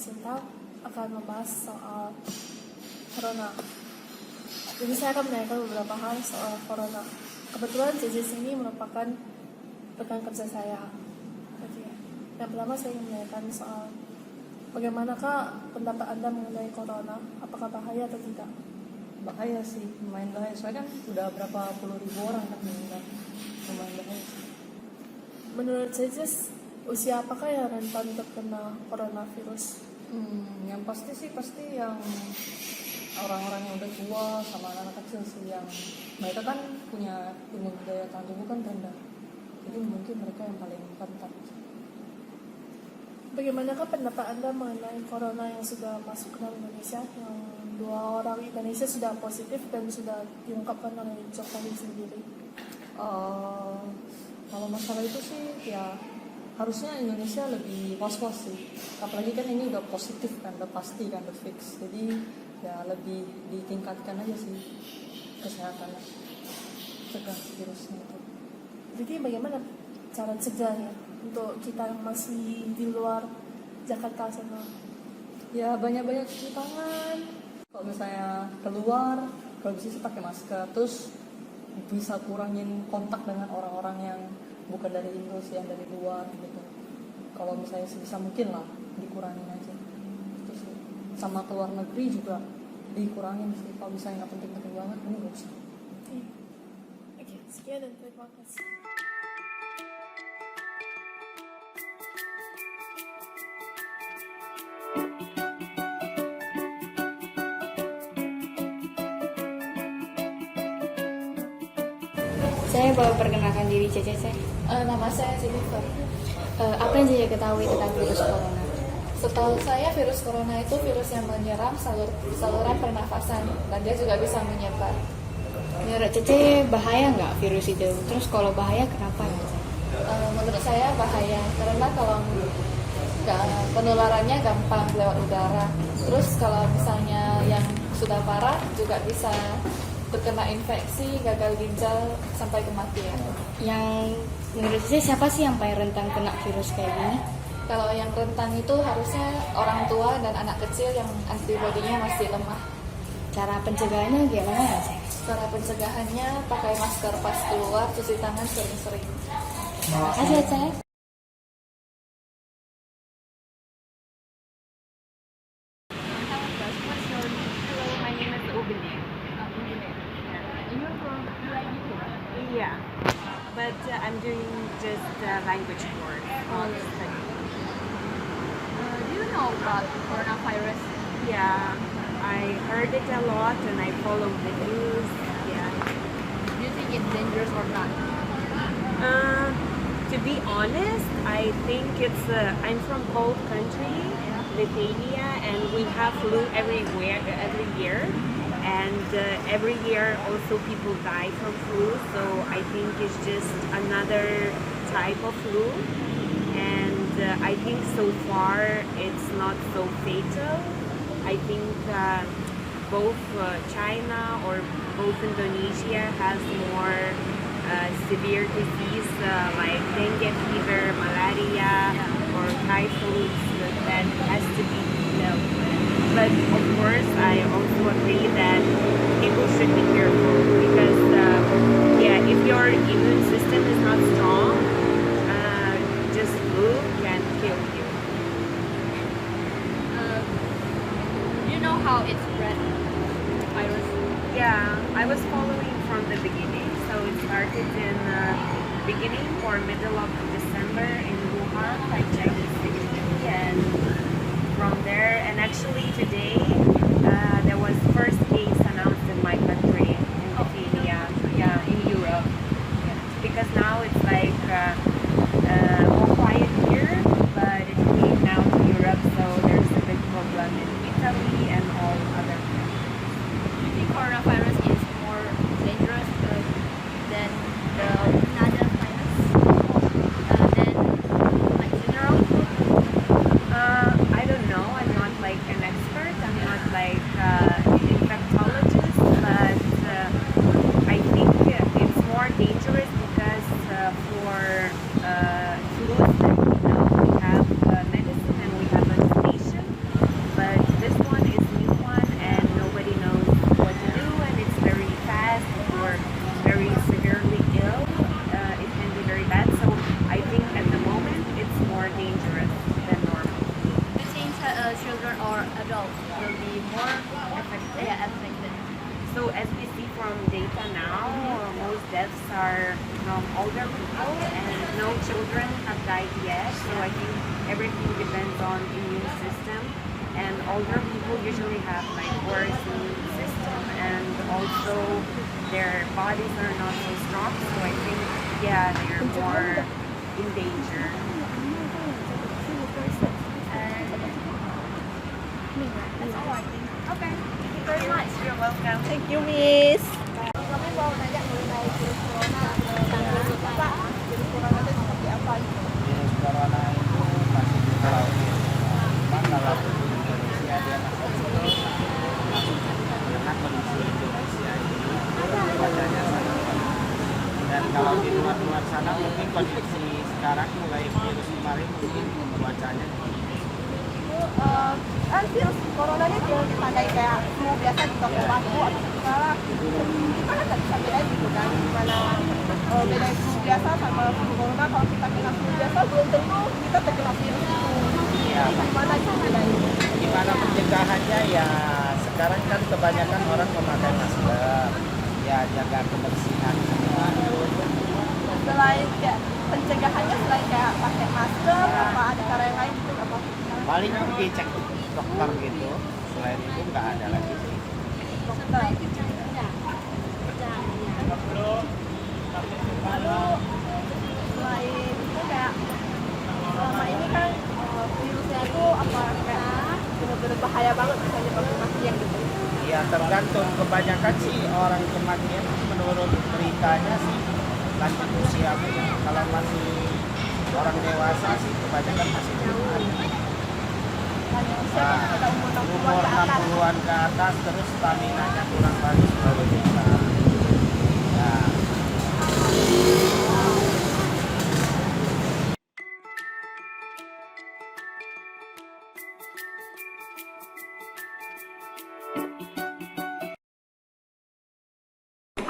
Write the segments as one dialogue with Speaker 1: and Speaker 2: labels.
Speaker 1: Sinta akan membahas soal corona. Jadi saya akan menanyakan beberapa hal soal corona. Kebetulan JJ ini merupakan rekan kerja saya. Oke. Yang pertama saya ingin menanyakan soal bagaimanakah pendapat Anda mengenai corona? Apakah bahaya atau tidak?
Speaker 2: Bahaya sih, lumayan bahaya. Soalnya kan udah berapa puluh ribu orang kan meninggal. Lumayan bahaya sih.
Speaker 1: Menurut JJ, usia apakah yang rentan terkena coronavirus?
Speaker 2: Yang pasti sih yang orang-orang yang udah tua sama anak-anak kecil sih, yang mereka kan punya imun daya tahan tubuh kan rendah. Jadi mungkin mereka yang paling rentan.
Speaker 1: Bagaimanakah pendapat Anda mengenai corona yang sudah masuk ke dalam Indonesia, yang 2 orang Indonesia sudah positif dan sudah diungkapkan oleh Jokowi sendiri?
Speaker 2: Kalau masalah itu sih ya harusnya Indonesia lebih was-was sih. Apalagi kan ini udah positif kan, udah pasti kan, udah fix. Jadi ya lebih ditingkatkan aja sih kesehatannya, cegah virusnya itu.
Speaker 1: Jadi bagaimana cara cegahnya untuk kita yang masih di luar Jakarta sana?
Speaker 2: Ya banyak-banyak cuci tangan. Kalau misalnya keluar, kalau bisa sih pakai masker. Terus bisa kurangin kontak dengan orang-orang yang bukan dari Indo sih, yang dari luar gitu. Kalau misalnya sebisa mungkin lah dikurangin aja. Itu sih. Sama keluar negeri juga dikurangin sih. Kalau misalnya nggak penting-penting banget, ini nggak usah.
Speaker 1: Oke, sekian dan terima kasih.
Speaker 3: Saya boleh perkenalkan diri CCC.
Speaker 1: Nama saya Jennifer.
Speaker 3: Apa yang Cici ketahui tentang virus corona?
Speaker 1: Setahu saya virus corona itu virus yang menyerang saluran pernafasan dan dia juga bisa menyebar.
Speaker 3: Menurut Cici bahaya nggak virus itu? Terus kalau bahaya kenapa?
Speaker 1: Menurut saya bahaya karena kalau penularannya gampang lewat udara. Terus kalau misalnya yang sudah parah juga bisa terkena infeksi, gagal ginjal sampai kematian.
Speaker 3: Yang menurut Cici siapa sih yang paling rentan kena virus kayak gini?
Speaker 1: Kalau yang rentan itu harusnya orang tua dan anak kecil yang antibodinya masih lemah.
Speaker 3: Cara pencegahannya gimana ya, Cek?
Speaker 1: Cara pencegahannya pakai masker pas keluar, cuci tangan sering-sering.
Speaker 3: Terima kasih ya, Cek.
Speaker 4: Hello, my name is Ubini. You're from Yeah, but I'm doing just language course, not study.
Speaker 3: Do you know about coronavirus?
Speaker 4: Yeah, I heard it a lot and I follow the news. Yeah.
Speaker 3: Do you think it's dangerous or not?
Speaker 4: To be honest, I think it's. I'm from cold country, Lithuania, and we have flu every year. And every year also people die from flu, so I think it's just another type of flu. And I think so far it's not so fatal. I think both China or both Indonesia has more severe disease like dengue fever, malaria, or typhoid that has to be dealt with. But of course, I also agree that people should be careful because, if your immune system is not strong, just flu can kill you.
Speaker 3: Do you know how it spread? Virus?
Speaker 4: Yeah, I was following from the beginning. So it started in beginning or middle of December in Wuhan, like Chinese city, and from there, and actually today there was first case announced in my country, in Lithuania, in Europe. Yeah. Because now it's like more quiet here, but it came now to Europe, so there's a big problem in Italy and all other countries.
Speaker 3: Do you think coronavirus is more dangerous than the another virus? Than like general?
Speaker 4: I don't know. I'm not like an expert. I'm
Speaker 3: children or adults will be more affected. Yeah, affected.
Speaker 4: So as we see from data now, most deaths are from older people and no children have died yet. So I think everything depends on immune system. And older people usually have like worse immune system and also their bodies are not so strong. So I think, yeah, they're more in danger.
Speaker 3: And that's all I think. Okay, thank you very much.
Speaker 4: You're welcome.
Speaker 2: Thank you, Miss.
Speaker 1: Kami mau nanya mengenai virus corona. Menurut Bapak, virus corona itu seperti apa?
Speaker 5: Virus corona itu masih di laut. Memang kalau di Indonesia dia masuk dengan kondisi Indonesia ini cuacanya sangat panas. Dan kalau di luar sana mungkin kondisi sekarang mulai virus kemarin mungkin cuacanya
Speaker 1: Kan virus corona ini juga ditandai kayak flu biasa di toko baku atau segala. Kita kan nggak bisa bedain gitu kan, gimana bedain flu biasa sama flu corona. Kalau kita kena flu biasa belum tentu kita terkena virus itu.
Speaker 5: ya.
Speaker 1: Gimana itu bedain?
Speaker 5: Gimana pencegahannya ya sekarang kan kebanyakan orang memakai masker. Ya jaga kebersihan semua.
Speaker 1: Selain kayak pencegahannya selain kayak pakai masker, apa ada cara yang lain gitu apa?
Speaker 5: Paling pergi cek dokter gitu. Selain itu nggak ada lagi sih.
Speaker 1: Dokter. Lalu selain itu kayak selama ini kan virusnya itu apa kayak benar-benar bahaya banget bisa nyebabin kematian gitu.
Speaker 5: Ya tergantung, kebanyakan sih orang kematian menurut beritanya sih lanjut usia. Kalau masih orang dewasa sih kebanyakan masih kuat.
Speaker 1: Kan yang usia
Speaker 5: Nah,
Speaker 1: kita umur 60-an
Speaker 5: umur
Speaker 1: ke atas.
Speaker 5: 60-an ke atas terus stamina-nya kurang bagus baru bisa. Ya.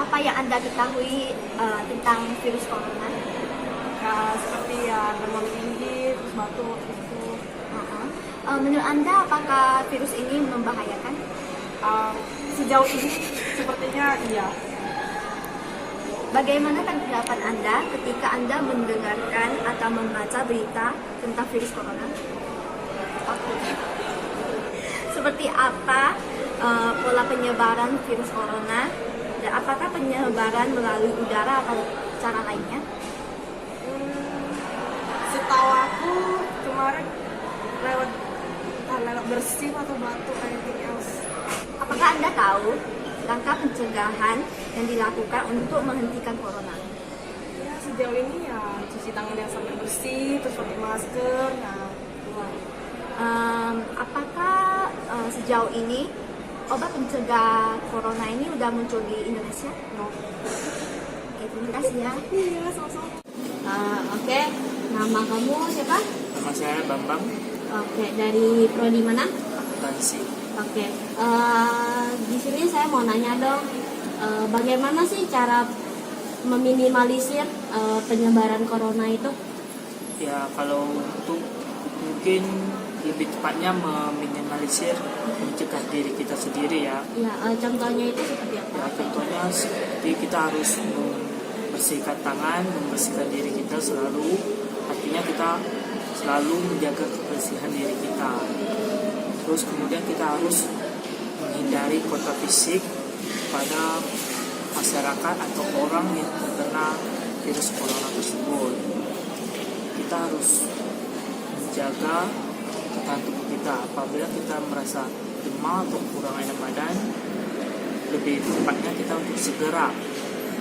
Speaker 3: Apa yang Anda ketahui tentang virus corona?
Speaker 2: Ya, seperti ya demam tinggi, terus batuk, itu.
Speaker 3: Menurut Anda, apakah virus ini membahayakan?
Speaker 2: Sejauh ini sepertinya iya.
Speaker 3: Bagaimana tanggapan Anda ketika Anda mendengarkan atau membaca berita tentang virus corona? Seperti apa pola penyebaran virus corona? Dan apakah penyebaran melalui udara atau cara lainnya?
Speaker 2: Setahu aku kemarin lewat bersin atau batuk anything else.
Speaker 3: Apakah Anda tahu langkah pencegahan yang dilakukan untuk menghentikan corona?
Speaker 2: Ya sejauh ini ya cuci tangan yang sampai bersih, terus pakai masker. Nah, keluar.
Speaker 3: Apakah sejauh ini obat pencegah corona ini udah muncul di Indonesia?
Speaker 2: No.
Speaker 3: Oke, terima kasih ya.
Speaker 2: Iya, sama-sama.
Speaker 3: Oke, nama kamu siapa?
Speaker 5: Nama saya Bambang
Speaker 3: Oke, dari prodi mana?
Speaker 5: Akuntansi.
Speaker 3: Oke, di sini saya mau nanya dong, bagaimana sih cara meminimalisir penyebaran corona itu?
Speaker 6: Ya kalau untuk mungkin lebih tepatnya meminimalisir mencegah diri kita sendiri ya.
Speaker 3: Ya, contohnya itu seperti apa?
Speaker 6: Ya contohnya seperti kita harus membersihkan tangan, membersihkan diri kita selalu. Artinya kita selalu menjaga kebersihan diri kita. Terus kemudian kita harus menghindari kontak fisik pada masyarakat atau orang yang terkena virus corona tersebut. Kita harus menjaga tekanan tubuh kita. Apabila kita merasa demam atau kurang enak badan, lebih tepatnya kita untuk segera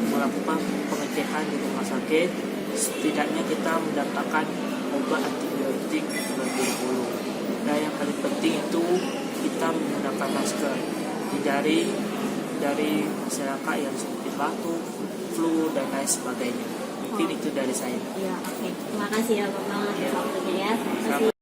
Speaker 6: melakukan pengecekan di rumah sakit. Setidaknya kita mendapatkan obat antibiotik terlebih dahulu. Dan yang paling penting itu kita menggunakan masker, hindari dari masyarakat yang seperti batuk, flu dan lain sebagainya. Mungkin itu dari saya.
Speaker 3: Ya, oke. Terima kasih ya, Bapak.
Speaker 6: Ya.
Speaker 3: Waktunya ya. Terima kasih.